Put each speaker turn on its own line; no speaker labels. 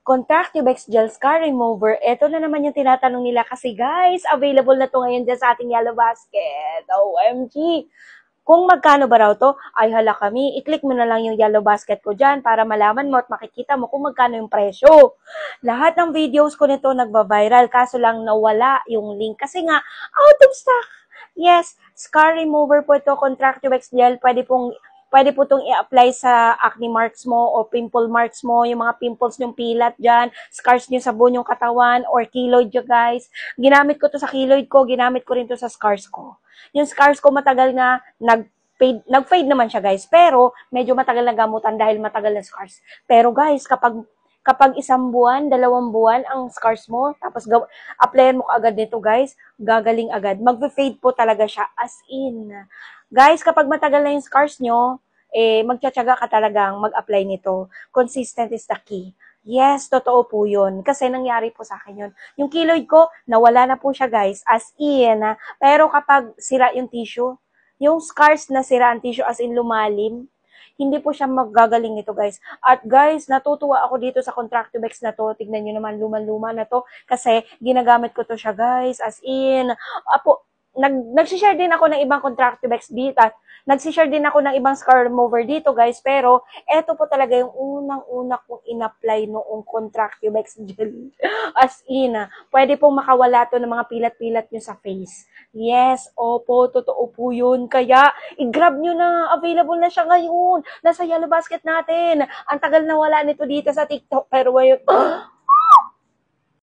Contractubex Gel Scar Remover. Ito na naman yung tinatanong nila kasi guys, available na to ngayon dyan sa ating Yellow Basket. OMG! Kung magkano ba raw to, ay hala kami, i-click mo na lang yung Yellow Basket ko dyan para malaman mo at makikita mo kung magkano yung presyo. Lahat ng videos ko nito nagba-viral, kaso lang nawala yung link kasi nga, out of stock. Yes, scar remover po ito, Contractubex Gel, pwede po itong i-apply sa acne marks mo o pimple marks mo, yung mga pimples nyong pilat dyan, scars nyo sa buong yung katawan, or keloid nyo guys. Ginamit ko to sa keloid ko, ginamit ko rin to sa scars ko. Yung scars ko matagal nga, nag-fade naman siya guys, pero medyo matagal na gamutan dahil matagal na scars. Pero guys, kapag 1 buwan, 2 buwan ang scars mo, tapos applyan mo agad nito guys, gagaling agad. Mag-fade po talaga siya as in. Guys, kapag matagal na yung scars nyo, magtsatsaga ka talagang mag-apply nito. Consistent is the key. Yes, totoo po yun. Kasi nangyari po sa akin yun. Yung keloid ko, nawala na po siya guys, as in. Pero kapag sira yung tissue, yung scars na sira ang tissue as in lumalim, hindi po siya magagaling nito guys. At guys, natutuwa ako dito sa Contractubex na to. Tignan nyo naman, luman-luma na to. Kasi ginagamit ko to siya guys, as in. Nagsishare din ako ng ibang Contractubex dito. Nagsishare din ako ng ibang scar remover dito guys. Pero eto po talaga yung unang-una kong in-apply noong Contractubex gel. As in, pwede pong makawala to ng mga pilat-pilat nyo sa face. Yes, opo, totoo po yun. Kaya, i-grab nyo na. Available na siya ngayon. Nasa Yellow Basket natin. Ang tagal na wala nito dito sa TikTok. Pero